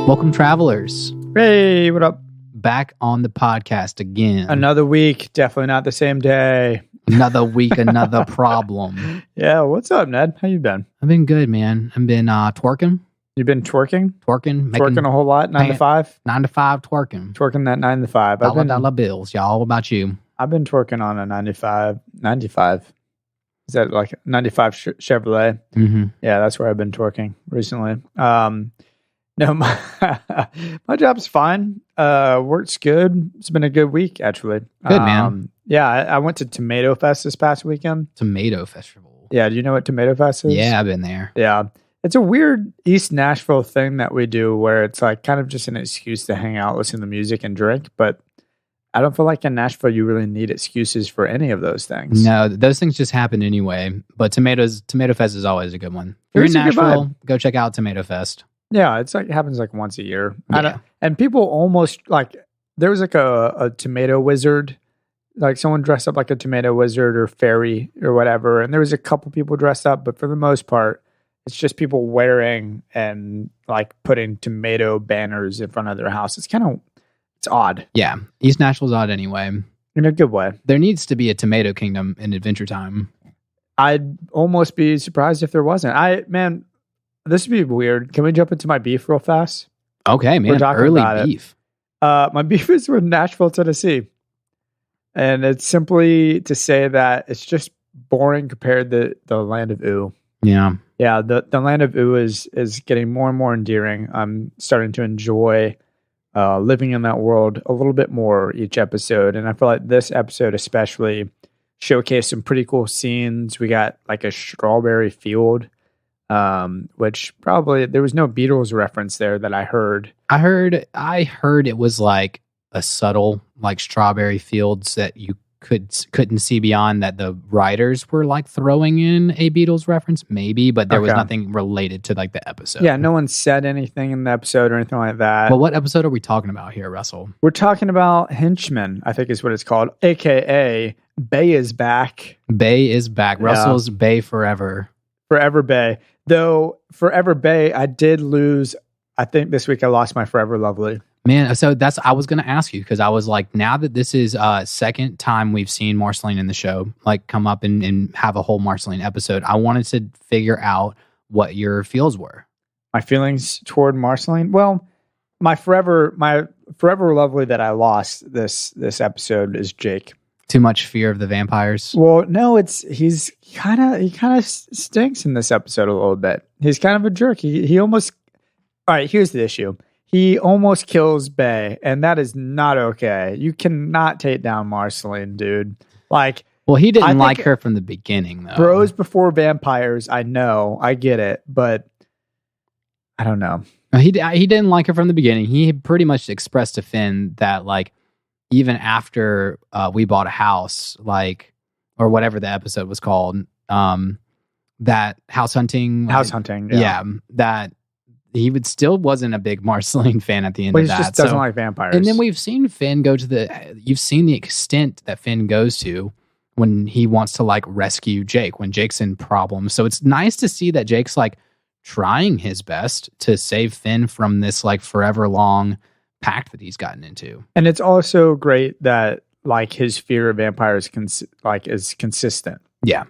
Welcome, travelers. Hey, what up? Back on the podcast again. Another week, definitely not the same day. Another week, another problem. Yeah, what's up, Ned? How you been? I've been good, man. I've been twerking. You been twerking? Twerking A whole lot, 9 to 5? 9 to 5 twerking. Twerking that 9 to 5. $1 bills, y'all. What about you? I've been twerking on a 95. Is that like a 95 Chevrolet? Mm-hmm. Yeah, that's where I've been twerking recently. No, my job's fine. Work's good. It's been a good week, actually. Good, man. Yeah, I went to Tomato Fest this past weekend. Tomato Festival. Yeah, do you know what Tomato Fest is? Yeah, I've been there. Yeah. It's a weird East Nashville thing that we do where it's like kind of just an excuse to hang out, listen to music, and drink. But I don't feel like in Nashville you really need excuses for any of those things. No, those things just happen anyway. But Tomato Fest is always a good one. If you're in Nashville, go check out Tomato Fest. Yeah, it's like it happens like once a year. Yeah. And people almost like there was like a tomato wizard, like someone dressed up like a tomato wizard or fairy or whatever. And there was a couple people dressed up, but for the most part, it's just people wearing and like putting tomato banners in front of their house. It's odd. Yeah, East Nashville's odd anyway. In a good way. There needs to be a Tomato Kingdom in Adventure Time. I'd almost be surprised if there wasn't. This would be weird. Can we jump into my beef real fast? Okay, man. Early beef. My beef is with Nashville, Tennessee. And it's simply to say that it's just boring compared to the land of Ooh. Yeah. Yeah, the land of Ooh is getting more and more endearing. I'm starting to enjoy living in that world a little bit more each episode. And I feel like this episode especially showcased some pretty cool scenes. We got like a strawberry field. Which probably there was no Beatles reference there that I heard. I heard it was like a subtle, like strawberry fields that you couldn't see beyond, that the writers were like throwing in a Beatles reference, maybe, but there was nothing related to like the episode. Yeah, no one said anything in the episode or anything like that. But what episode are we talking about here, Russell? We're talking about Henchmen, I think is what it's called, aka Bay is back. Bay is back. Yeah. Russell's Bay forever. Forever Bay. Though Forever Bay, I did lose. I think this week I lost my Forever Lovely. Man, so I was going to ask you, because I was like, now that this is second time we've seen Marceline in the show, like come up and have a whole Marceline episode, I wanted to figure out what your feels were. My feelings toward Marceline? Well, my Forever Lovely that I lost this episode is Jake. Too much fear of the vampires? Well, no, he kind of stinks in this episode a little bit. He's kind of a jerk. He almost. All right, here's the issue. He almost kills Bay, and that is not okay. You cannot take down Marceline, dude. Like, well, he didn't like her from the beginning, though. Bros before vampires. I know, I get it, but I don't know. He didn't like her from the beginning. He pretty much expressed to Finn that, like, even after we bought a house, like, or whatever the episode was called, that house hunting. Yeah, that he still wasn't a big Marceline fan at the end of that. He just doesn't like vampires. And then we've seen Finn go to you've seen the extent that Finn goes to when he wants to like rescue Jake, when Jake's in problems. So it's nice to see that Jake's like trying his best to save Finn from this like forever long pact that he's gotten into. And it's also great that like his fear of vampires is consistent. Yeah.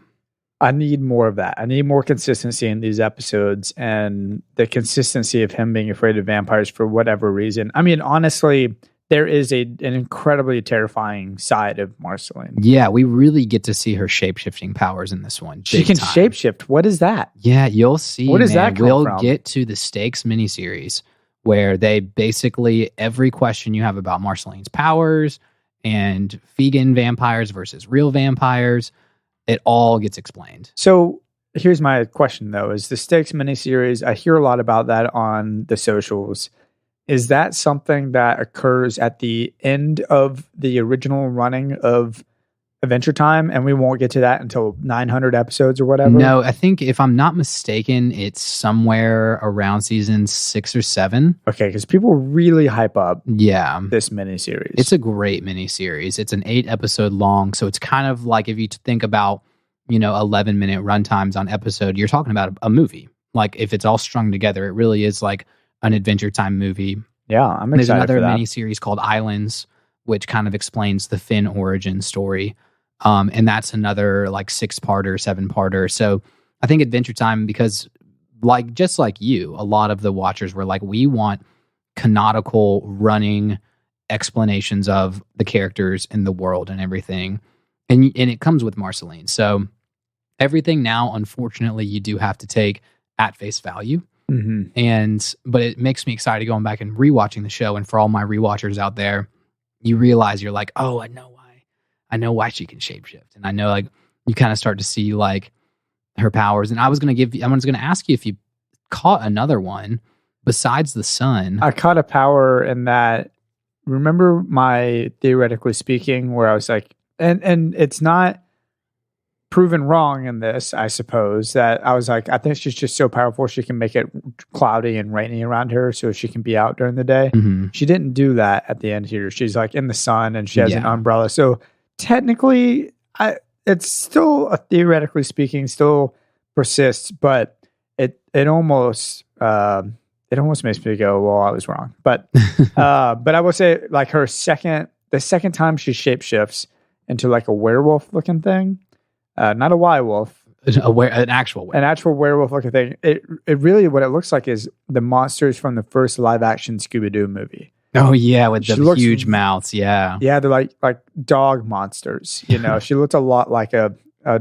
I need more of that. I need more consistency in these episodes, and the consistency of him being afraid of vampires for whatever reason. I mean, honestly, there is an incredibly terrifying side of Marceline. Yeah, we really get to see her shape-shifting powers in this one. She can shapeshift. What is that? Yeah, you'll see. What does that come from? We'll get to the Stakes miniseries, where they basically, every question you have about Marceline's powers and vegan vampires versus real vampires, it all gets explained. So here's my question, though. Is the Stakes miniseries, I hear a lot about that on the socials. Is that something that occurs at the end of the original running of Adventure Time, and we won't get to that until 900 episodes or whatever? No, I think if I'm not mistaken, it's somewhere around season 6 or 7. Okay, because people really hype up this miniseries. It's a great miniseries. It's an 8 episode long, so it's kind of like if you think about 11-minute runtimes on episode, you're talking about a movie. Like if it's all strung together, it really is like an Adventure Time movie. Yeah, I'm excited. There's another for that. miniseries called Islands, which kind of explains the Finn origin story. And that's another like 6-parter, 7-parter. So I think Adventure Time, because just like you, a lot of the watchers were like, we want canonical running explanations of the characters in the world and everything. And it comes with Marceline. So everything now, unfortunately, you do have to take at face value. Mm-hmm. But it makes me excited going back and rewatching the show. And for all my rewatchers out there, you realize you're like, oh, I know why she can shapeshift. And I know like you kind of start to see like her powers. And I was going to ask you if you caught another one besides the sun. I caught a power in that. Remember my theoretically speaking, where I was like, and it's not proven wrong in this, I suppose, that I was like, I think she's just so powerful she can make it cloudy and rainy around her so she can be out during the day. Mm-hmm. She didn't do that at the end here. She's like in the sun and she has an umbrella. So technically, it's still theoretically speaking, still persists, but it almost makes me go, well, I was wrong. But but I will say, like the second time she shapeshifts into like a werewolf looking thing, not a werewolf, an actual werewolf looking thing. It really, what it looks like is the monsters from the first live action Scooby-Doo movie. Oh yeah, with the huge mouths. Yeah, they're like dog monsters. She looked a lot like a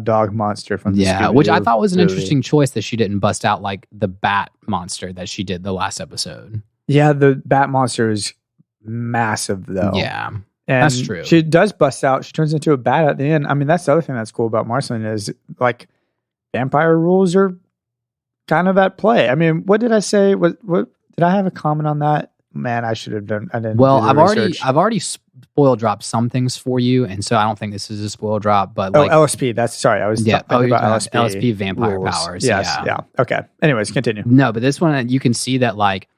dog monster from the Scooby-Doo which I thought was an movie. Interesting choice that she didn't bust out like the bat monster that she did the last episode. Yeah, the bat monster is massive though. Yeah, and that's true. She does bust out. She turns into a bat at the end. I mean, that's the other thing that's cool about Marceline is like vampire rules are kind of at play. I mean, what did I say? What did I have a comment on that? Man, I should have done. I didn't. Well, do the I've already spoil dropped some things for you, and so I don't think this is a spoil drop. But LSP. I was thinking about LSP vampire rules. powers. Yes, yeah. Okay. Anyways, continue. No, but this one you can see that like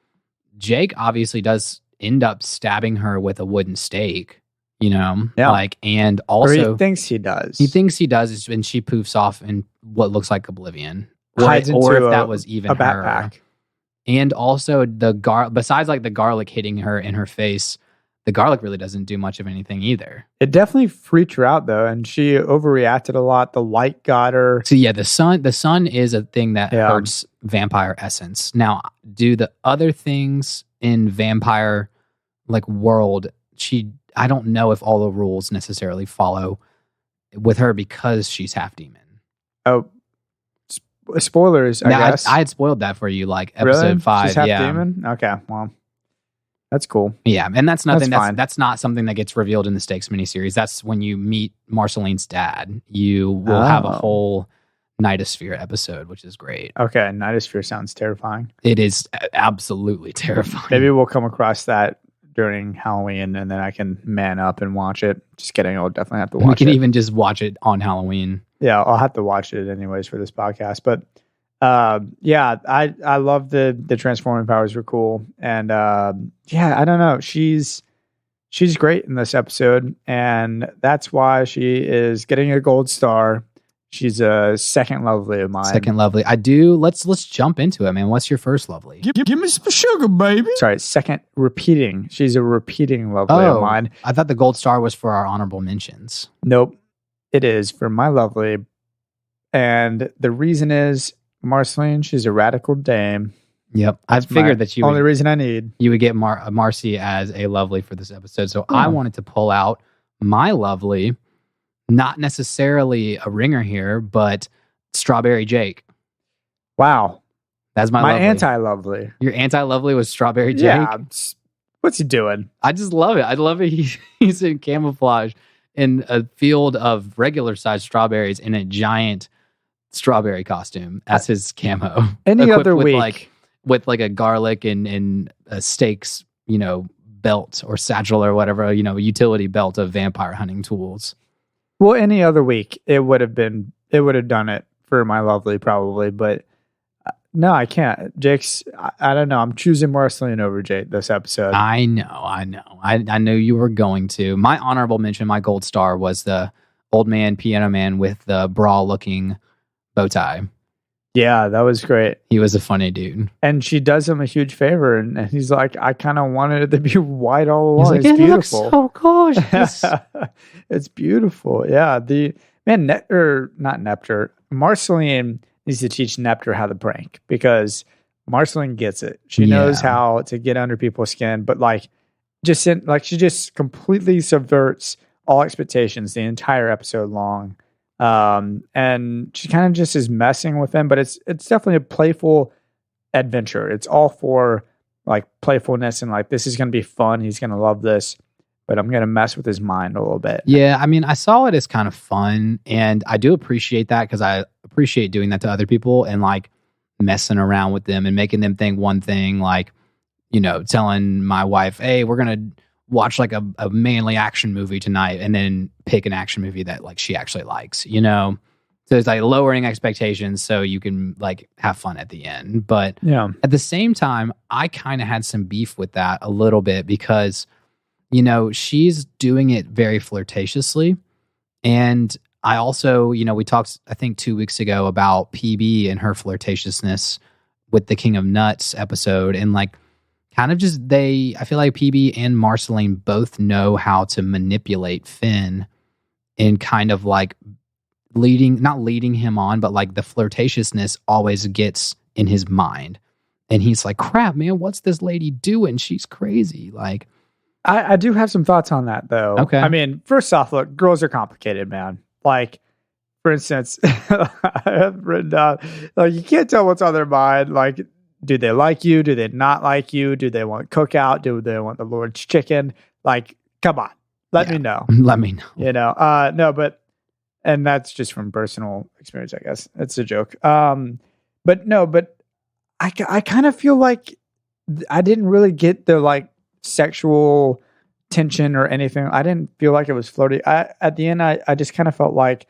Jake obviously does end up stabbing her with a wooden stake. And also or he thinks he does. He thinks he does, and she poofs off in what looks like oblivion, or if that was even a her. backpack. And also besides like the garlic hitting her in her face, the garlic really doesn't do much of anything either. It definitely freaked her out though, and she overreacted a lot. The light got her. So yeah, the sun is a thing that hurts vampire essence. Now, do the other things in vampire like world, I don't know if all the rules necessarily follow with her because she's half demon. Oh, spoilers, I guess. I had spoiled that for you, like episode 5. She's half demon? Okay, well, that's cool. Yeah, and that's nothing. That's not something that gets revealed in the Stakes miniseries. That's when you meet Marceline's dad. You will have a whole Nightosphere episode, which is great. Okay, Nightosphere sounds terrifying. It is absolutely terrifying. Maybe we'll come across that during Halloween, and then I can man up and watch it. Just kidding. I'll definitely have to watch it. We can even just watch it on Halloween. Yeah, I'll have to watch it anyways for this podcast. But I love the transforming powers were cool. And I don't know. She's great in this episode, and that's why she is getting a gold star. She's a second lovely of mine. Second lovely. I do. Let's jump into it, man. What's your first lovely? Give me some sugar, baby. Sorry, second repeating. She's a repeating lovely of mine. I thought the gold star was for our honorable mentions. Nope. It is for my lovely. And the reason is Marceline, she's a radical dame. Yep. I figured that only reason I need. You would get Marcy as a lovely for this episode. So I wanted to pull out my lovely, not necessarily a ringer here, but Strawberry Jake. Wow. That's my lovely. Anti-lovely. Your anti-lovely was Strawberry Jake? Yeah. What's he doing? I just love it. I love it. He's in camouflage in a field of regular sized strawberries in a giant strawberry costume as his camo. Any other week. With like a garlic and a stakes, belt or satchel or whatever, utility belt of vampire hunting tools. Well, any other week, it would have done it for my lovely probably, but no, I can't. Jake's, I don't know. I'm choosing Marceline over Jake this episode. I know. I knew you were going to. My honorable mention, my gold star, was the old man, piano man with the bra-looking bow tie. Yeah, that was great. He was a funny dude. And she does him a huge favor, and he's like, I kind of wanted it to be white all along. He's like, it's beautiful. Looks so gorgeous. It's beautiful. Yeah. Not Nepter. Marceline needs to teach Nepter how to prank, because Marceline gets it. She knows how to get under people's skin, but she just completely subverts all expectations the entire episode long. And she kind of just is messing with him, but it's definitely a playful adventure. It's all for like playfulness and like, this is going to be fun. He's going to love this, but I'm going to mess with his mind a little bit. Yeah. I mean, I saw it as kind of fun, and I do appreciate that, because I appreciate doing that to other people and like messing around with them and making them think one thing, like, telling my wife, hey, we're going to watch like a manly action movie tonight, and then pick an action movie that like she actually likes, so it's like lowering expectations so you can like have fun at the end. But at the same time, I kind of had some beef with that a little bit, because she's doing it very flirtatiously. And I also, we talked, I think 2 weeks ago, about PB and her flirtatiousness with the King of Nuts episode, and like kind of just I feel like PB and Marceline both know how to manipulate Finn and kind of like not leading him on, but like the flirtatiousness always gets in his mind. And he's like, crap, man, what's this lady doing? She's crazy. Like, I do have some thoughts on that though. Okay. I mean, first off, look, girls are complicated, man. Like, for instance, I have written down, like, you can't tell what's on their mind. Like, do they like you? Do they not like you? Do they want cookout? Do they want the Lord's chicken? Like, come on, let me know. Let me know. No, but, and that's just from personal experience, I guess. It's a joke. But I kind of feel like I didn't really get the like sexual tension or anything. I didn't feel like it was flirty. At the end, I just kind of felt like,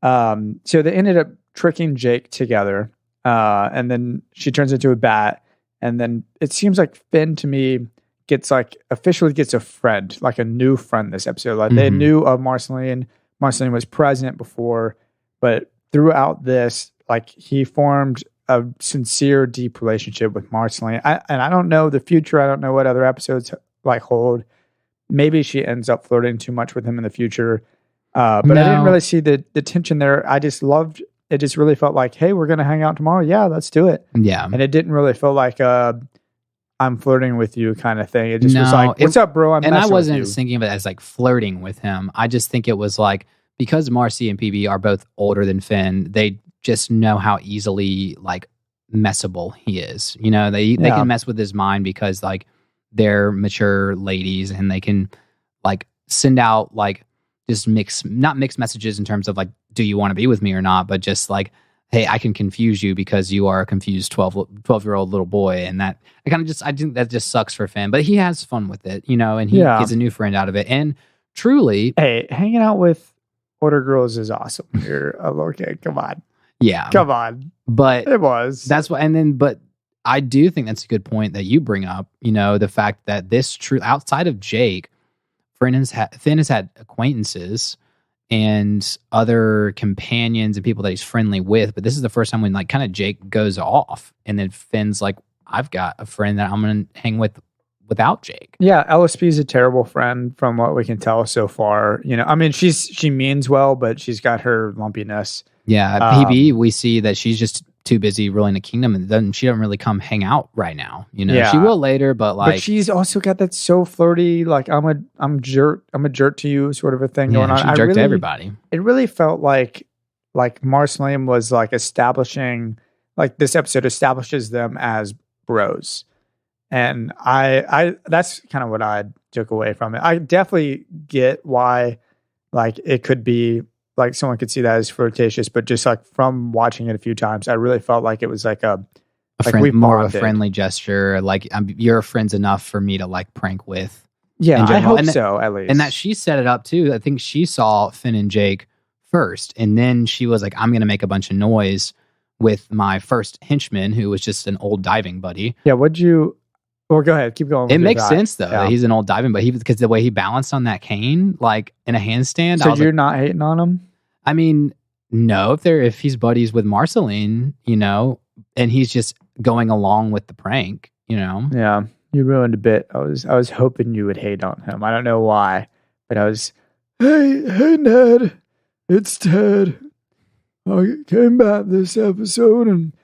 so they ended up tricking Jake together. And then she turns into a bat, and then it seems like Finn to me officially gets a friend, like a new friend this episode. Like they knew of Marceline. Marceline was present before, but throughout this, like he formed a sincere, deep relationship with Marceline. And I don't know the future. I don't know what other episodes like hold. Maybe she ends up flirting too much with him in the future. But I didn't really see the tension there. I just loved. It just really felt like, hey, we're going to hang out tomorrow. Yeah, let's do it. Yeah. And it didn't really feel like I'm flirting with you kind of thing. It just was like, what's up, bro? I wasn't thinking of it as like flirting with him. I just think it was like, because Marcy and PB are both older than Finn, they just know how easily like messable he is. They can mess with his mind, because like they're mature ladies, and they can like send out like just not mixed messages in terms of like, do you want to be with me or not? But just like, hey, I can confuse you because you are a confused 12-year-old little boy. And that I think that just sucks for Finn, but he has fun with it, and he gets a new friend out of it. And truly, hey, hanging out with older girls is awesome. You're a little kid. Come on. Yeah. Come on. But it was. That's what, but I do think that's a good point that you bring up, the fact that outside of Jake, Finn has had acquaintances and other companions and people that he's friendly with, but this is the first time when like kind of Jake goes off, and then Finn's like, I've got a friend that I'm going to hang with without Jake. Yeah, LSP is a terrible friend from what we can tell so far. I mean, she means well, but she's got her lumpiness. Yeah, PB, we see that she's just too busy ruling the kingdom, and she doesn't really come hang out right now. She will later, but she's also got that so flirty, like I'm a jerk to you sort of a thing going on. She jerked to everybody. It really felt like Marceline was like establishing, like this episode establishes them as bros, and I that's kind of what I took away from it. I definitely get why, like it could be. Like someone could see that as flirtatious, but just like from watching it a few times, I really felt like it was like more of a friendly gesture. Like you're friends enough for me to like prank with, Yeah, in I general. hope so, at least. And that she set it up too. I think she saw Finn and Jake first, and then she was like, I'm going to make a bunch of noise with my first henchman, who was just an old diving buddy. Yeah, well, go ahead, keep going. It makes sense though that he's an old diving buddy, because the way he balanced on that cane, like in a handstand. So you're not hating on him? I mean, no, if he's buddies with Marceline, and he's just going along with the prank, Yeah, you ruined a bit. I was hoping you would hate on him. I don't know why, but I was, hey Ned, it's Ted. I came back this episode and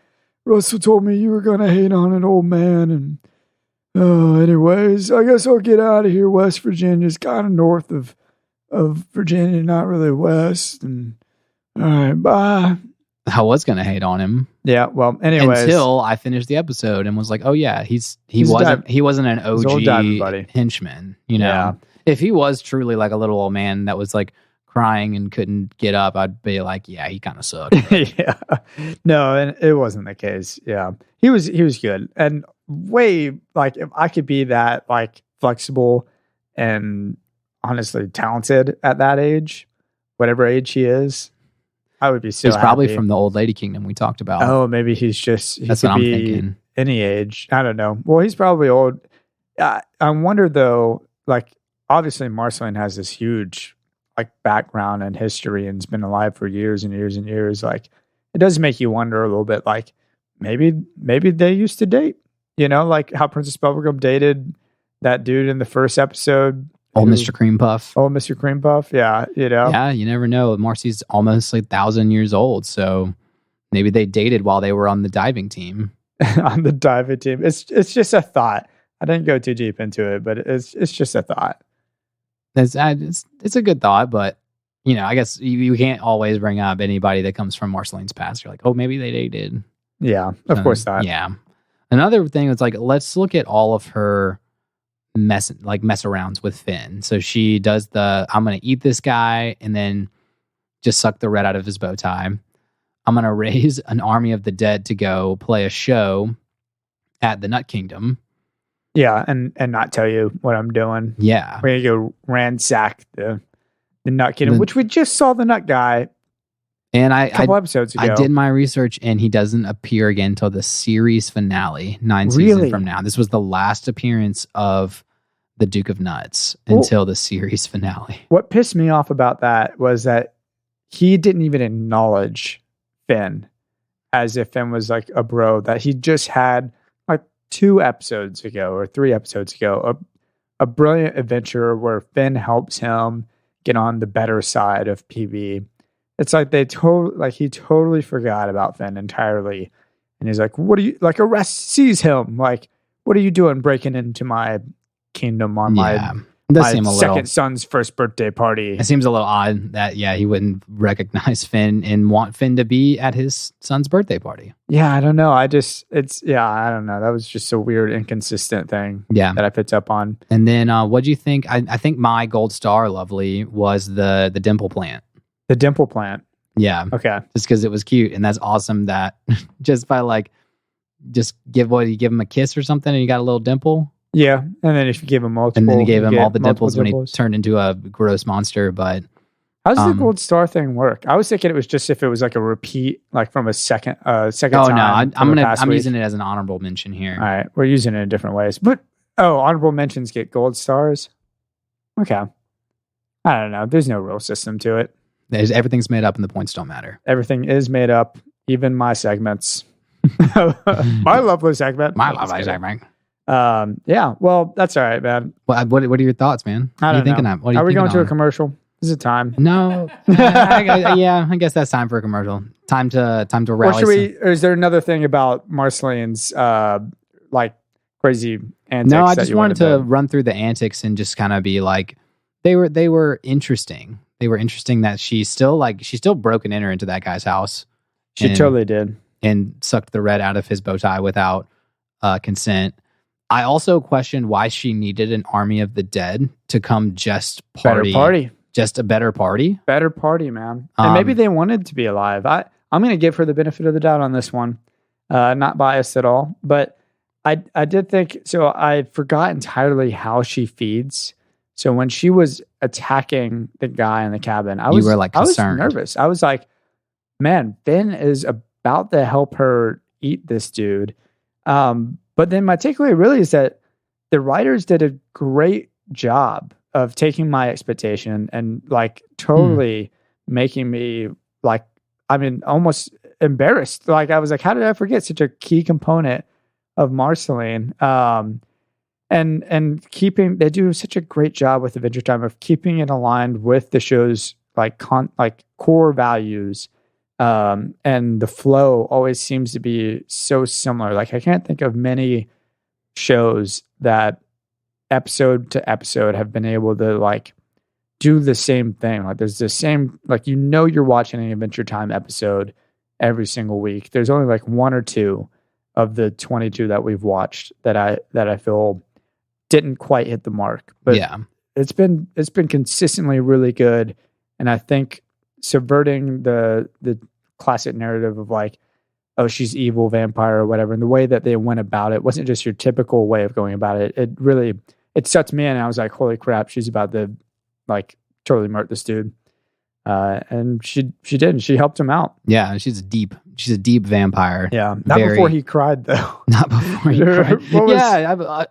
Russell told me you were gonna hate on an old man, and anyways, I guess I'll get out of here. West Virginia's kind of north of Virginia, not really west. And all right, bye. I was gonna hate on him. Yeah, well, anyways, until I finished the episode and was like, oh yeah, he wasn't an OG henchman. Yeah. If he was truly like a little old man that was like crying and couldn't get up, I'd be like, yeah, he kind of sucked. Yeah, no, and it wasn't the case. Yeah, he was good, and way like if I could be that like flexible and honestly talented at that age, whatever age he is, I would be so. He's probably happy. from the old lady kingdom we talked about. Oh, maybe that's what I'm thinking. Any age, I don't know. Well, he's probably old. I wonder though. Like, obviously, Marceline has this huge like background and history, and has been alive for years and years and years. Like, it does make you wonder a little bit. Like, maybe they used to date. Like how Princess Bubblegum dated that dude in the first episode. Old Mr. Cream Puff. Old Mr. Cream Puff, yeah, Yeah, you never know. Marcy's almost like 1,000 years old, so maybe they dated while they were on the diving team. On the diving team. It's just a thought. I didn't go too deep into it, but it's just a thought. It's a good thought, but I guess you can't always bring up anybody that comes from Marceline's past. You're like, oh, maybe they dated. Yeah, of course not. Yeah. Another thing is like, let's look at all of her mess arounds with Finn. So she does I'm going to eat this guy and then just suck the red out of his bow tie. I'm going to raise an army of the dead to go play a show at the Nut Kingdom. Yeah, and not tell you what I'm doing. Yeah. We're going to go ransack the Nut Kingdom, which we just saw the Nut Guy and a couple episodes ago. I did my research, and he doesn't appear again until the series finale, 9 seasons from now. This was the last appearance of the Duke of Nuts until the series finale. What pissed me off about that was that he didn't even acknowledge Finn as if Finn was like a bro that he just had like 2 episodes ago or 3 episodes ago. A brilliant adventure where Finn helps him get on the better side of PB. It's like he totally forgot about Finn entirely. And he's like, what do you, like, seize him. Like, what are you doing breaking into my kingdom on my second son's first birthday party? It seems a little odd that, he wouldn't recognize Finn and want Finn to be at his son's birthday party. Yeah, I don't know. I don't know. That was just a weird, inconsistent thing that I picked up on. And then what do you think? I think my gold star, lovely, was the dimple plant. The dimple plant. Yeah. Okay. Just because it was cute. And that's awesome that just by just give him a kiss or something and you got a little dimple. Yeah. And then if you give him multiple. And then he gave him all the dimples when he turned into a gross monster. But how does the gold star thing work? I was thinking it was just if it was like a repeat, like from a second time. Oh no, I'm using it as an honorable mention here. All right. We're using it in different ways. But honorable mentions get gold stars. Okay. I don't know. There's no real system to it. Everything's made up and the points don't matter. Everything is made up, even my segments. My lovely segment. My lovely segment. Yeah, well, that's all right, man. What are your thoughts, man? What are you thinking of? Are we going to a commercial? Is it time? No. I guess that's time for a commercial. Time to rally. Or is there another thing about Marceline's like crazy antics? No, I just wanted to run through the antics and just kind of be like, they were interesting. They were interesting that she still broke and entered into that guy's house. She totally did. And sucked the red out of his bow tie without consent. I also questioned why she needed an army of the dead to come just party. Just a better party. Better party, man. And maybe they wanted to be alive. I'm going to give her the benefit of the doubt on this one. Not biased at all. But I did think, so I forgot entirely how she feeds So when she was attacking the guy in the cabin, I You was were, like, concerned. I was nervous. I was like, man, Finn is about to help her eat this dude. But then my takeaway really is that the writers did a great job of taking my expectation and like totally making me like, I mean, almost embarrassed. Like I was like, how did I forget such a key component of Marceline? And keeping, they do such a great job with Adventure Time of keeping it aligned with the show's like core values. And the flow always seems to be so similar. Like I can't think of many shows that episode to episode have been able to like do the same thing. Like there's the same, like, you're watching an Adventure Time episode every single week. There's only like one or two of the 22 that we've watched that I feel didn't quite hit the mark, but Yeah. it's been consistently really good. And I think subverting the classic narrative of like, oh, she's evil vampire or whatever, and the way that they went about it wasn't just your typical way of going about it. It really, it sucked me in. And I was like, holy crap, she's about to like totally murder this dude. And she did. She helped him out. Yeah, she's a deep vampire. Yeah, not before he cried though. Not before he cried.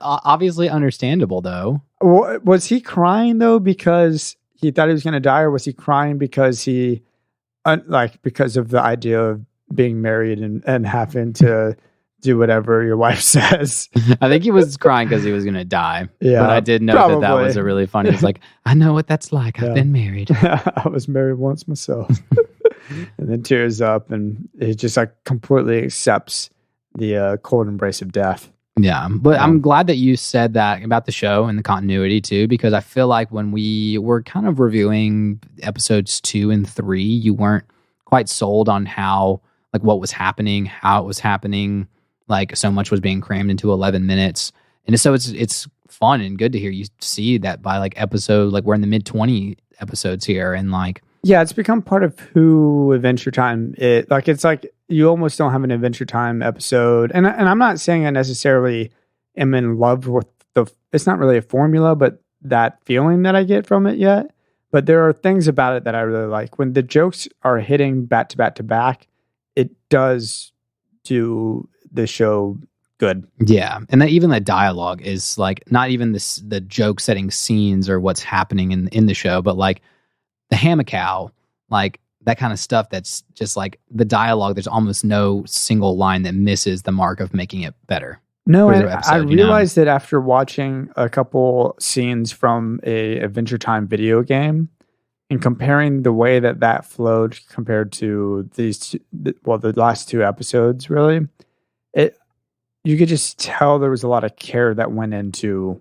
Obviously understandable though. Was he crying though because he thought he was going to die, or was he crying because because of the idea of being married and having to do whatever your wife says? I think he was crying because he was going to die. Yeah, but I did know that was a really funny. It's like, I know what that's like. I've been married. I was married once myself. And then tears up, and he just like completely accepts the cold embrace of death. Yeah, but I'm glad that you said that about the show and the continuity too, because I feel like when we were kind of reviewing episodes 2 and 3, you weren't quite sold on how, like, what was happening, how it was happening. Like, so much was being crammed into 11 minutes. And so it's fun and good to hear you see that by like episode, like we're in the mid 20 episodes here, and like, yeah, it's become part of who Adventure Time is. Like, it's like you almost don't have an Adventure Time episode. And I'm not saying I necessarily am in love with it's not really a formula, but that feeling that I get from it yet. But there are things about it that I really like. When the jokes are hitting back to back to back, it does do the show good. Yeah, and that even the dialogue is like not even the joke setting scenes or what's happening in the show, but like the Hammacow, like that kind of stuff. That's just like the dialogue. There's almost no single line that misses the mark of making it better. No, I realized that after watching a couple scenes from a Adventure Time video game and comparing the way that flowed compared to the last 2 episodes, really, you could just tell there was a lot of care that went into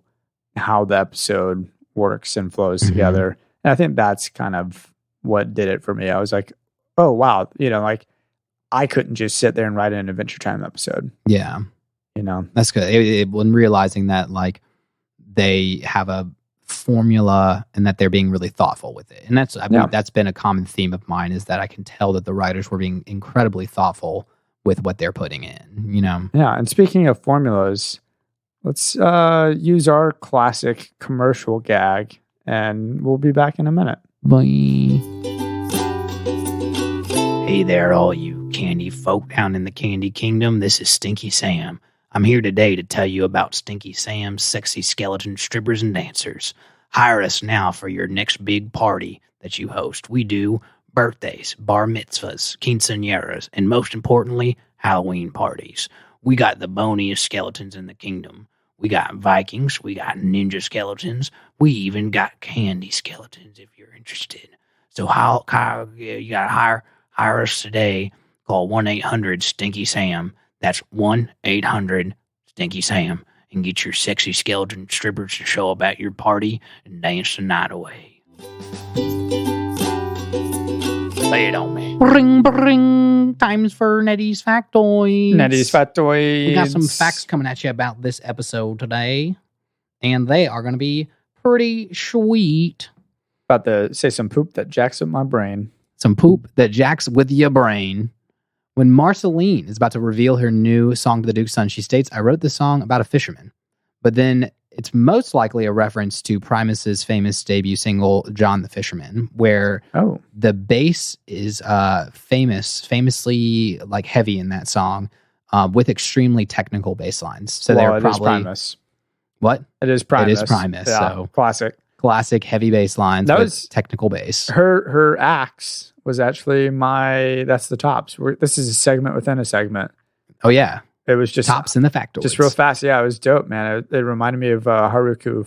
how the episode works and flows together. And I think that's kind of what did it for me. I was like, oh, wow. Like I couldn't just sit there and write an Adventure Time episode. Yeah. That's good. When realizing that like they have a formula and that they're being really thoughtful with it. And that's been a common theme of mine, is that I can tell that the writers were being incredibly thoughtful with what they're putting in, Yeah. And speaking of formulas, let's use our classic commercial gag, and we'll be back in a minute. Bye. Hey there, all you candy folk down in the Candy Kingdom. This is Stinky Sam. I'm here today to tell you about Stinky Sam's sexy skeleton strippers and dancers. Hire us now for your next big party that you host. We do birthdays, bar mitzvahs, quinceañeras, and most importantly, Halloween parties. We got the boniest skeletons in the kingdom. We got Vikings, we got ninja skeletons, we even got candy skeletons if you're interested. So you gotta hire us today. Call 1-800-STINKY-SAM. That's 1-800-STINKY-SAM. And get your sexy skeleton strippers to show up at your party and dance the night away. Lay it on me. Bring, bring. Times for Nettie's Factoids. Nettie's Factoids. We got some facts coming at you about this episode today. And they are going to be pretty sweet. About to say some poop that jacks up my brain. Some poop that jacks with your brain. When Marceline is about to reveal her new song to the Duke's son, she states, I wrote this song about a fisherman. But then it's most likely a reference to Primus's famous debut single, John the Fisherman, where the bass is famously like heavy in that song with extremely technical bass lines. So they're probably... It is Primus. What? It is Primus. It is Primus. Yeah, so classic heavy bass lines with technical bass. Her axe was actually that's the tops. This is a segment within a segment. Oh, yeah. It was just tops in the factoids. Just real fast. Yeah, it was dope, man. It reminded me of Haruko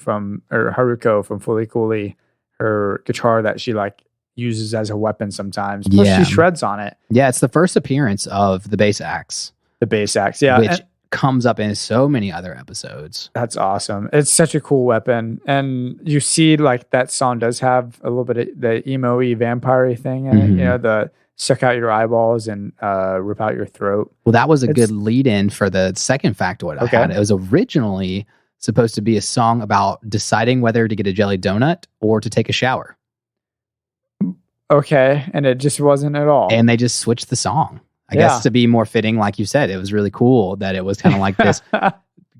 from Fully Cooley, her guitar that she like uses as a weapon sometimes. Plus she shreds on it. Yeah, it's the first appearance of the bass axe. The bass axe, yeah. Which comes up in so many other episodes. That's awesome. It's such a cool weapon. And you see like that song does have a little bit of the emo-y vampire-y thing in it. You know, the suck out your eyeballs and rip out your throat. Well, that was a good lead-in for the second factoid I had. It was originally supposed to be a song about deciding whether to get a jelly donut or to take a shower. Okay, and it just wasn't at all. And they just switched the song. I guess to be more fitting, like you said, it was really cool that it was kind of like this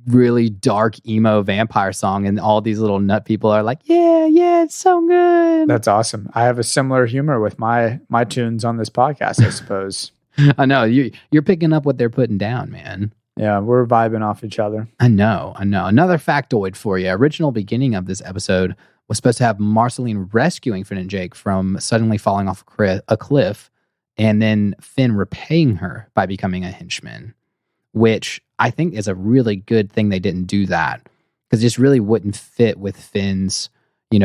really dark emo vampire song, and all these little nut people are like, yeah, it's so good. That's awesome. I have a similar humor with my tunes on this podcast, I suppose. I know you're picking up what they're putting down, man. Yeah, we're vibing off each other. I know. Another factoid for you. Original beginning of this episode was supposed to have Marceline rescuing Finn and Jake from suddenly falling off a cliff, and then Finn repaying her by becoming a henchman, which I think is a really good thing they didn't do that, because this really wouldn't fit with Finn's,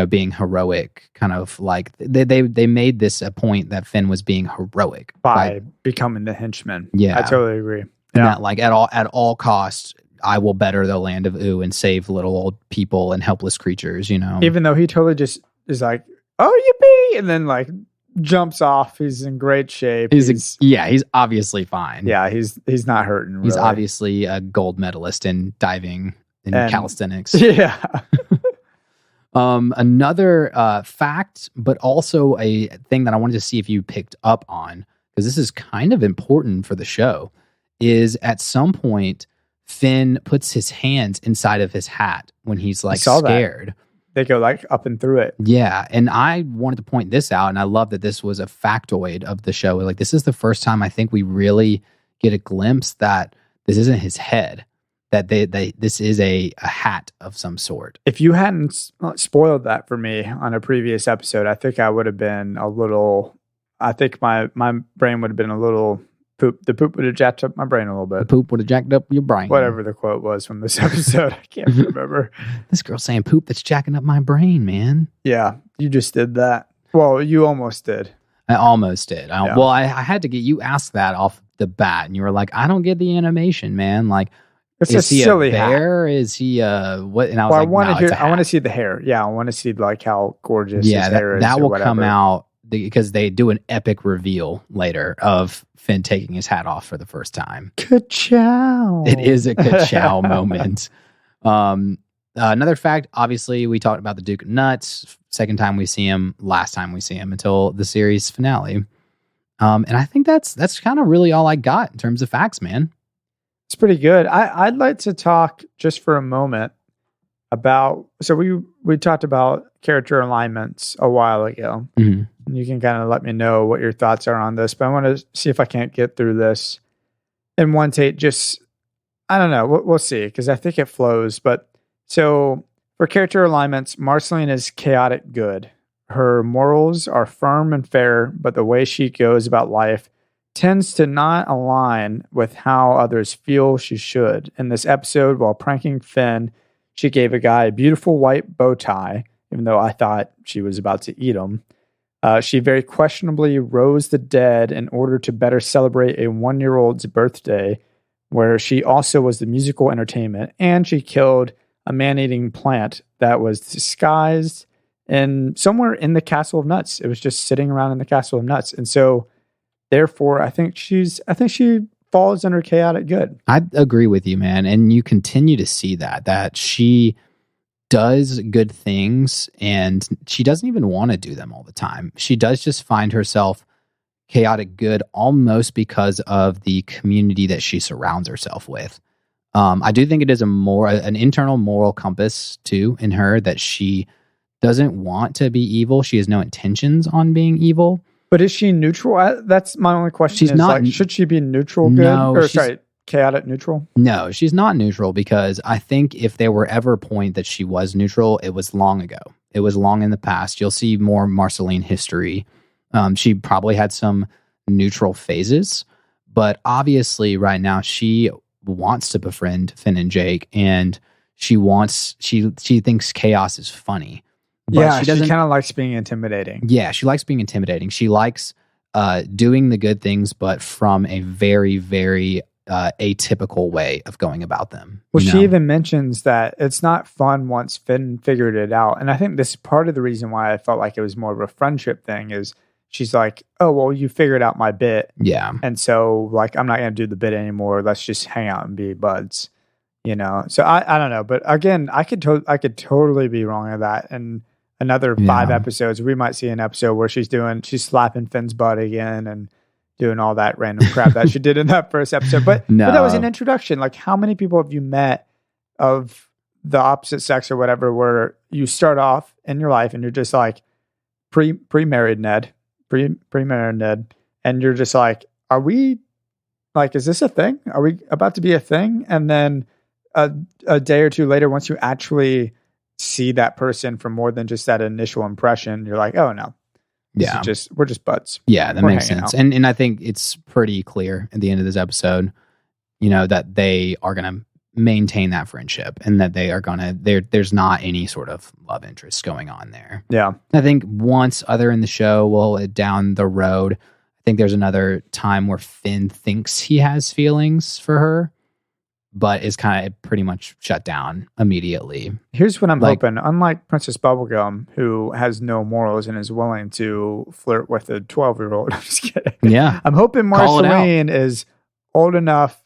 being heroic, kind of like they made this a point that Finn was being heroic by becoming the henchman. Yeah, I totally agree. And that, like, at all costs, I will better the land of Ooh and save little old people and helpless creatures. Even though he totally just is like, oh, yippee, and then like jumps off. He's in great shape. He's obviously fine. Yeah, he's not hurting. Really. He's obviously a gold medalist in diving and calisthenics. Yeah. Another fact, but also a thing that I wanted to see if you picked up on, because this is kind of important for the show, is at some point Finn puts his hands inside of his hat when he's like scared. They go like up and through it. Yeah. And I wanted to point this out, and I love that this was a factoid of the show. Like, this is the first time I think we really get a glimpse that this isn't his head, that this is a hat of some sort. If you hadn't spoiled that for me on a previous episode, I think I would have been I think my brain would have been a little poop. The poop would have jacked up my brain a little bit. The poop would have jacked up your brain. Whatever the quote was from this episode. I can't remember. This girl saying poop that's jacking up my brain, man. Yeah, you just did that. Well, you almost did. I almost did. Well, I had to get you asked that off the bat, and you were like, I don't get the animation, man. Like, it's is he silly a bear? Hat. Is he what? And I was I want to see the hair. Yeah, I want to see like how gorgeous his hair is. That will come out because they do an epic reveal later of Finn taking his hat off for the first time. Ka-chow. It is a ka-chow moment. Another fact, obviously, we talked about the Duke of Nuts. Second time we see him, last time we see him until the series finale. And I think that's kind of really all I got in terms of facts, man. It's pretty good. I'd like to talk just for a moment about, so we talked about character alignments a while ago. Mm-hmm. And you can kind of let me know what your thoughts are on this, but I want to see if I can't get through this in one take. Just, I don't know. We'll see, because I think it flows. But so for character alignments, Marceline is chaotic good. Her morals are firm and fair, but the way she goes about life tends to not align with how others feel she should. In this episode, while pranking Finn, she gave a guy a beautiful white bow tie, even though I thought she was about to eat him. She very questionably rose the dead in order to better celebrate a 1-year-old's birthday, where she also was the musical entertainment, and she killed a man-eating plant that was disguised somewhere in the Castle of Nuts. It was just sitting around in the Castle of Nuts. And so, therefore, I think she falls under chaotic good. I agree with you, man. And you continue to see that she does good things, and she doesn't even want to do them all the time. She does just find herself chaotic good almost because of the community that she surrounds herself with. I do think it is an internal moral compass too in her, that she doesn't want to be evil. She has no intentions on being evil. But is she neutral? That's my only question. She's not. Like, should she be neutral good? No, chaotic neutral? No, she's not neutral, because I think if there were ever a point that she was neutral, it was long ago. It was long in the past. You'll see more Marceline history. She probably had some neutral phases, but obviously right now she wants to befriend Finn and Jake, and she thinks chaos is funny. But she kind of likes being intimidating. Yeah, she likes being intimidating. She likes doing the good things, but from a very, very atypical way of going about them. Well, she even mentions that it's not fun once Finn figured it out. And I think this is part of the reason why I felt like it was more of a friendship thing is she's like, oh, well, you figured out my bit. Yeah. And so, like, I'm not going to do the bit anymore. Let's just hang out and be buds, So I don't know. But again, I could totally be wrong on that. And another 5 episodes, we might see an episode where she's slapping Finn's butt again and doing all that random crap that she did in that first episode. But that was an introduction. Like, how many people have you met of the opposite sex or whatever, where you start off in your life and you're just like pre-married Ned, and you're just like, are we, like, is this a thing? Are we about to be a thing? And then a day or two later, once you actually see that person for more than just that initial impression, you're like, oh no. We're just buds. Yeah, that makes sense. And I think it's pretty clear at the end of this episode, that they are going to maintain that friendship, and that they are going to, there's not any sort of love interest going on there. Yeah. I think once other in the show, down the road, I think there's another time where Finn thinks he has feelings for her, but is kind of pretty much shut down immediately. Here's what I'm hoping. Unlike Princess Bubblegum, who has no morals and is willing to flirt with a 12-year-old. I'm just kidding. Yeah. I'm hoping Marceline is old enough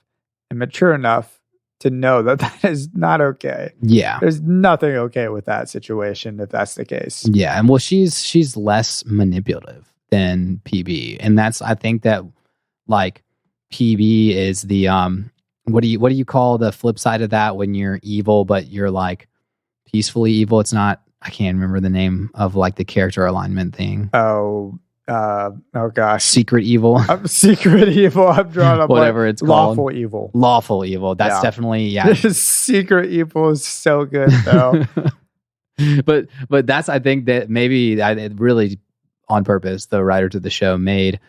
and mature enough to know that is not okay. Yeah. There's nothing okay with that situation if that's the case. Yeah. And well, she's less manipulative than PB. And I think that, like, PB is the what do you call the flip side of that when you're evil, but you're like peacefully evil? It's not, I can't remember the name of, like, the character alignment thing. Oh gosh. Secret evil. Secret evil. I'm drawing up whatever it's called. Lawful evil. Lawful evil. That's definitely, Secret evil is so good though. but that's, I think that maybe it really on purpose, the writers of the show made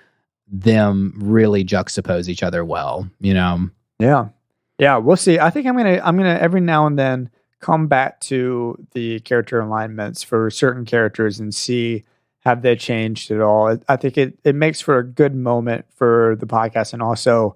them really juxtapose each other well, Yeah, we'll see. I think I'm gonna every now and then come back to the character alignments for certain characters and see, have they changed at all. I think it makes for a good moment for the podcast. And also,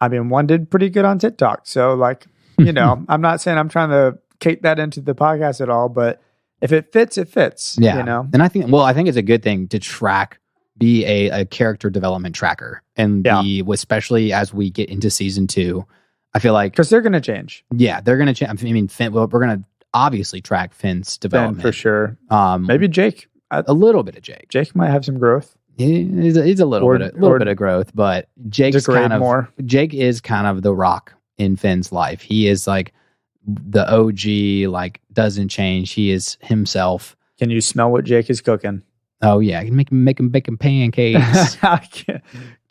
I mean, one did pretty good on TikTok. So, like, I'm not saying I'm trying to cape that into the podcast at all, but if it fits, it fits. Yeah. And I think it's a good thing to be a character development tracker, and especially as we get into season 2, I feel like, because they're going to change. Yeah, they're going to change. I mean, Finn, we're going to obviously track Finn's development for sure. Maybe Jake. A little bit of Jake. Jake might have some growth. He's a little bit of growth, but Jake is kind of the rock in Finn's life. He is like the OG, like, doesn't change. He is himself. Can you smell what Jake is cooking? Oh yeah, I can make him bacon pancakes. Can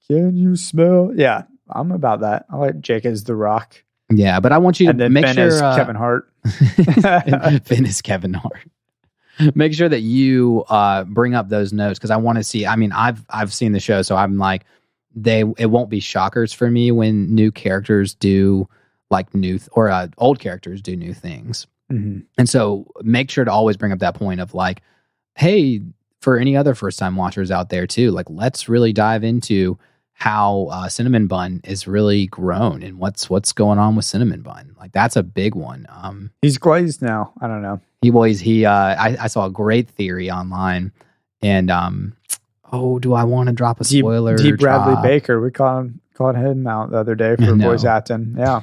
you smell? Yeah, I'm about that. I like Jake as the rock. Yeah, but I want you to make Finn sure is Kevin Hart. Finn is Kevin Hart. Make sure that you bring up those notes, because I want to see. I mean, I've seen the show, so I'm like, it won't be shockers for me when new characters do, like, old characters do new things. Mm-hmm. And so make sure to always bring up that point of, like, hey, for any other first time watchers out there too, like, let's really dive into how Cinnamon Bun is really grown and what's going on with Cinnamon Bun. Like, that's a big one. He's glazed now. I don't know. I saw a great theory online, and do I want to drop a spoiler? D. Bradley Baker, we called him out the other day for voice acting. Yeah.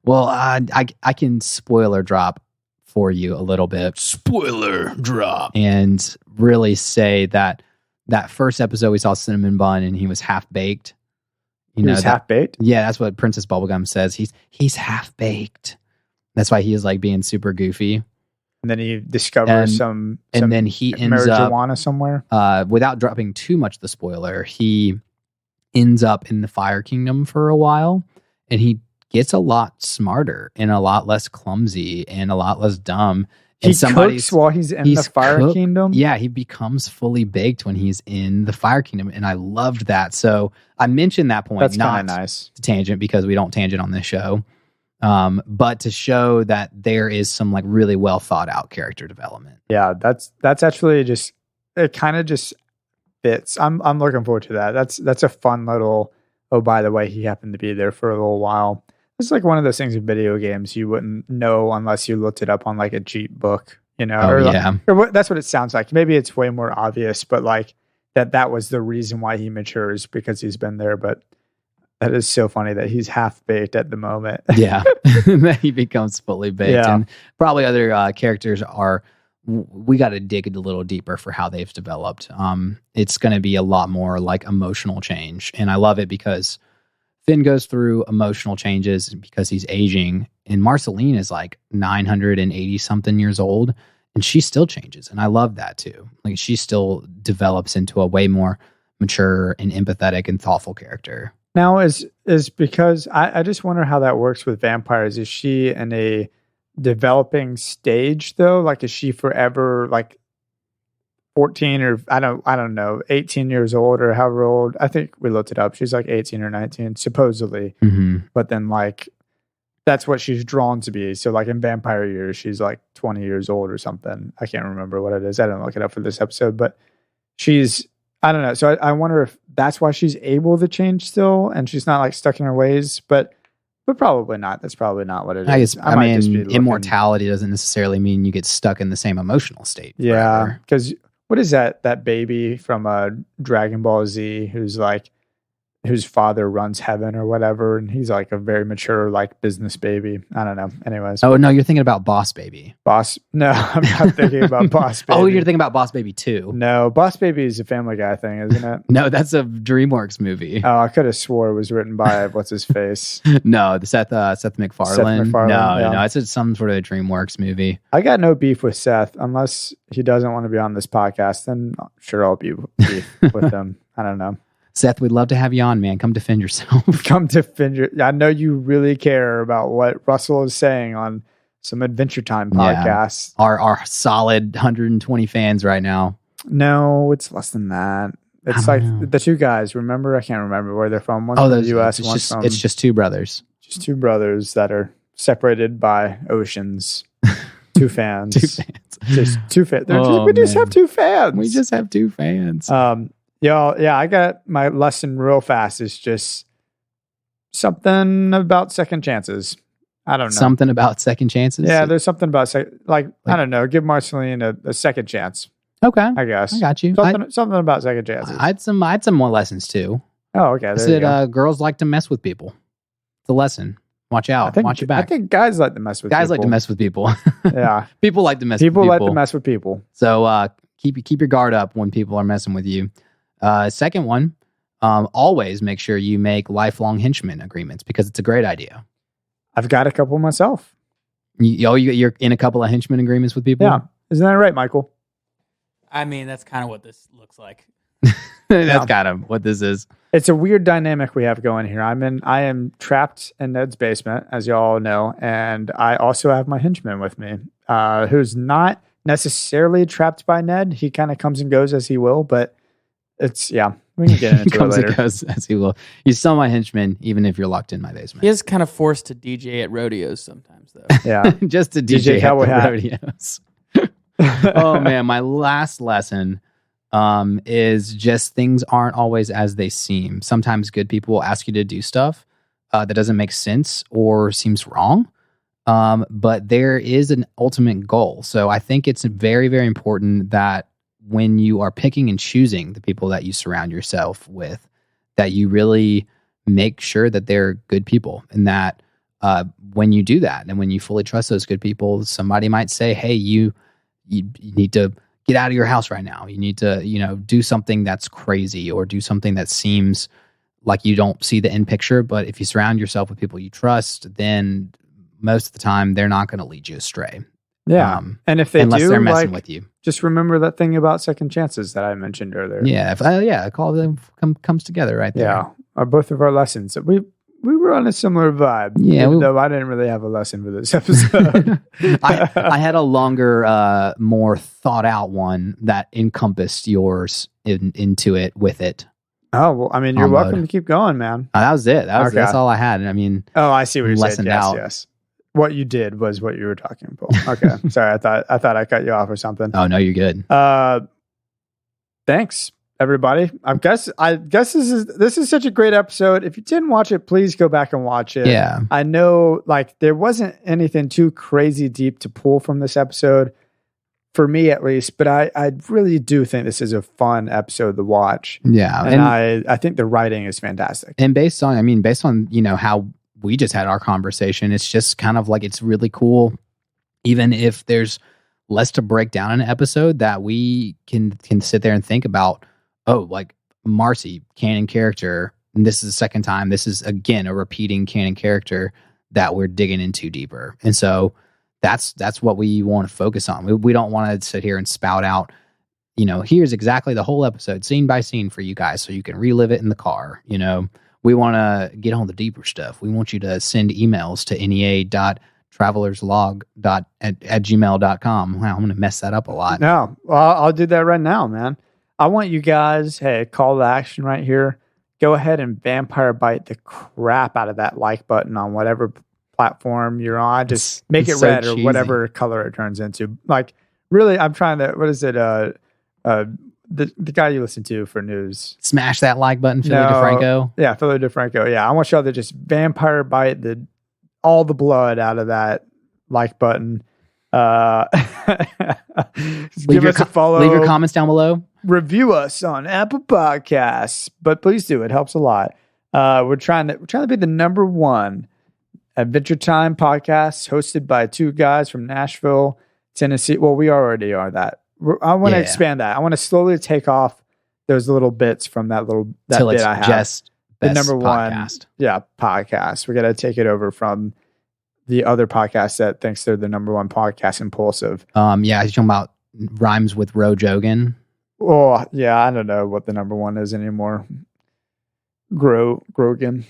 Well, I can spoiler drop for you a little bit. Spoiler drop. And really say that first episode we saw Cinnamon Bun and he was half baked. You know, He's half-baked? Yeah, that's what Princess Bubblegum says. He's half-baked. That's why he is like being super goofy. And then he discovers some and then he ends marijuana somewhere. Without dropping too much of the spoiler, he ends up in the Fire Kingdom for a while, and he gets a lot smarter and a lot less clumsy and a lot less dumb. He cooks while he's in the Fire Kingdom? Yeah, he becomes fully baked when he's in the Fire Kingdom, and I loved that. So I mentioned that point. That's kind of nice. To tangent, because we don't tangent on this show. But to show that there is some like really well thought out character development. Yeah, that's actually just, it kind of just fits. I'm looking forward to that. That's a fun little, oh, by the way, he happened to be there for a little while. It's like one of those things in video games you wouldn't know unless you looked it up on like a cheat book, you know? That's what it sounds like. Maybe it's way more obvious, but like that was the reason why he matures, because he's been there. But that is so funny that he's half baked at the moment. Yeah, that he becomes fully baked. Yeah. And probably other characters are, we got to dig a little deeper for how they've developed. It's going to be a lot more like emotional change. And I love it because Finn goes through emotional changes because he's aging, and Marceline is like 980 something years old, and she still changes. And I love that too. Like she still develops into a way more mature and empathetic and thoughtful character. Now is because I just wonder how that works with vampires. Is she in a developing stage though? Like is she forever like 14 or I don't know, 18 years old or however old? I think we looked it up. She's like 18 or 19 supposedly. Mm-hmm. But then like that's what she's drawn to be. So like in vampire years, she's like 20 years old or something. I can't remember what it is. I didn't look it up for this episode, but she's, I don't know. So I wonder if that's why she's able to change still and she's not like stuck in her ways, but probably not. That's probably not what it is. I mean, immortality doesn't necessarily mean you get stuck in the same emotional state. Yeah. Because what is that baby from Dragon Ball Z who's like, whose father runs heaven or whatever, and he's like a very mature like business baby. I don't know. Anyways. Oh no, you're thinking about Boss Baby. No, I'm not thinking about Boss Baby. Oh, you're thinking about Boss Baby 2. No, Boss Baby is a Family Guy thing, isn't it? No, that's a DreamWorks movie. Oh, I could have swore it was written by what's his face. No, the Seth MacFarlane. No, it's some sort of DreamWorks movie. I got no beef with Seth unless he doesn't want to be on this podcast. Then sure, I'll be beef with him. I don't know. Seth, we'd love to have you on, man. Come defend yourself. Come defend I know you really care about what Russell is saying on some Adventure Time podcasts. Yeah, our solid 120 fans right now. No, it's less than that. It's like the two guys. Remember? I can't remember where they're from. One's from the U.S., one's from... It's just two brothers. Just two brothers that are separated by oceans. Two fans. Just two fans. We just have two fans. We just have two fans. Yeah, I got my lesson real fast. It's just something about second chances. I don't know. Something about second chances? Yeah, there's something about, I don't know, give Marceline a second chance. Okay. I guess. I got you. Something about second chances. I had some more lessons too. Oh, okay. I said girls like to mess with people. It's a lesson. Watch out. Watch your back. I think guys like to mess with people. Guys like to mess with people. Yeah. People like to mess with people. People like to mess with people. So keep your guard up when people are messing with you. Second one, always make sure you make lifelong henchmen agreements because it's a great idea. I've got a couple myself. You're in a couple of henchmen agreements with people? Yeah. Isn't that right, Michael? I mean, that's kind of what this looks like. That's kind of what this is. It's a weird dynamic we have going here. I am trapped in Ned's basement, as y'all know, and I also have my henchman with me, who's not necessarily trapped by Ned. He kind of comes and goes as he will, but we can get into it later. He goes as he will. He's still my henchman, even if you're locked in my basement. He is kind of forced to DJ at rodeos sometimes, though. Yeah, just to DJ at the rodeos. Oh man, my last lesson is just things aren't always as they seem. Sometimes good people will ask you to do stuff that doesn't make sense or seems wrong, but there is an ultimate goal. So I think it's very, very important that when you are picking and choosing the people that you surround yourself with, that you really make sure that they're good people, and that when you do that and when you fully trust those good people, somebody might say, hey, you need to get out of your house right now. You need to, do something that's crazy or do something that seems like you don't see the end picture. But if you surround yourself with people you trust, then most of the time they're not going to lead you astray. Yeah. And if they unless do, they're messing like, with you. just remember that thing about second chances that I mentioned earlier. Yeah. If all of them comes together right there. Yeah. Are both of our lessons. We were on a similar vibe. Yeah, even though I didn't really have a lesson for this episode. I had a longer, more thought out one that encompassed yours into it with it. Oh, well, I mean, you're welcome to keep going, man. That was it. That's all I had. I mean, oh, I see what you're saying. Yes, out. yes. What you did was what you were talking about. Okay. Sorry, I thought I cut you off or something. Oh no, you're good. Thanks, everybody. I guess this is such a great episode. If you didn't watch it, please go back and watch it. Yeah. I know, like, there wasn't anything too crazy deep to pull from this episode, for me at least, but I really do think this is a fun episode to watch. Yeah. And I think the writing is fantastic. And based on how we just had our conversation, it's just kind of like, it's really cool. Even if there's less to break down in an episode, that we can sit there and think about, oh, like Marcy, canon character, and this is the second time. This is, again, a repeating canon character that we're digging into deeper. And so that's what we want to focus on. We don't want to sit here and spout out, here's exactly the whole episode, scene by scene for you guys, so you can relive it in the car. We want to get on the deeper stuff. We want you to send emails to nea.travelerslog@gmail.com. Wow, I'm going to mess that up a lot. No, well, I'll do that right now, man. I want you guys, hey, call to action right here. Go ahead and vampire bite the crap out of that like button on whatever platform you're on. Just make it red or whatever color it turns into. Like, really, I'm trying to, what is it? The guy you listen to for news. Smash that like button, Philly DeFranco. Yeah, Philly DeFranco. Yeah, I want y'all to just vampire bite all the blood out of that like button. Give us a follow. Leave your comments down below. Review us on Apple Podcasts, but please do. It helps a lot. We're trying to be the number one Adventure Time podcast, hosted by two guys from Nashville, Tennessee. Well, we already are that. I want to expand that. I want to slowly take off those little bits from that bit I have. Just the number podcast. one, podcast. We're gonna take it over from the other podcast that thinks they're the number one podcast, Impulsive. Yeah, he's talking about rhymes with Roe Jogan. Oh, yeah, I don't know what the number one is anymore. Grogan,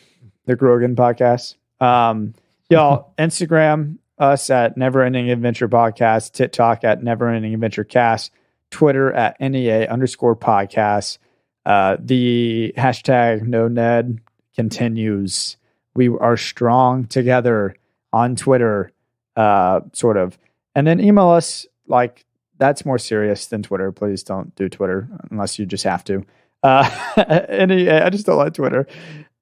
the Grogan podcast. Y'all, Instagram us at Neverending Adventure Podcast, TikTok at Neverending Adventure Cast, Twitter at NEA_podcast. The hashtag No Ned continues. We are strong together on Twitter, sort of. And then email us, like, that's more serious than Twitter. Please don't do Twitter unless you just have to. I just don't like Twitter.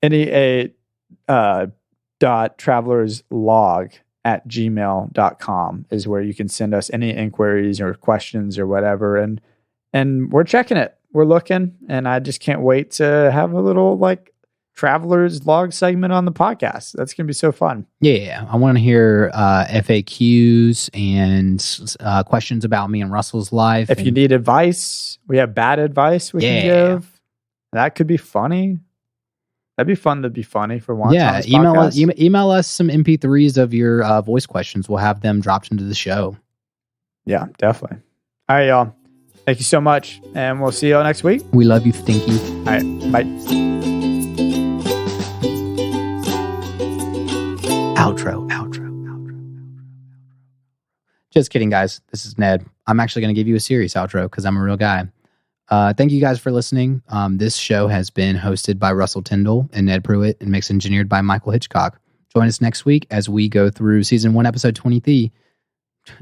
NEA.travelerslog@gmail.com is where you can send us any inquiries or questions or whatever. And we're checking it. We're looking, and I just can't wait to have a little, like, Traveler's Log segment on the podcast. That's going to be so fun. Yeah, I want to hear FAQs and questions about me and Russell's life. If you need advice, we have bad advice we can give. That could be funny. That'd be fun to be funny for once. Yeah, email us some MP3s of your voice questions. We'll have them dropped into the show. Yeah, definitely. All right, y'all. Thank you so much, and we'll see y'all next week. We love you, Stinky. All right, bye. Outro. Just kidding, guys. This is Ned. I'm actually going to give you a serious outro because I'm a real guy. Thank you guys for listening. This show has been hosted by Russell Tyndall and Ned Pruitt and mixed engineered by Michael Hitchcock. Join us next week as we go through season 1, episode 23.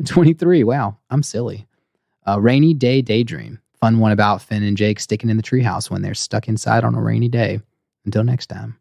23. Wow, I'm silly. Rainy Day Daydream. Fun one about Finn and Jake sticking in the treehouse when they're stuck inside on a rainy day. Until next time.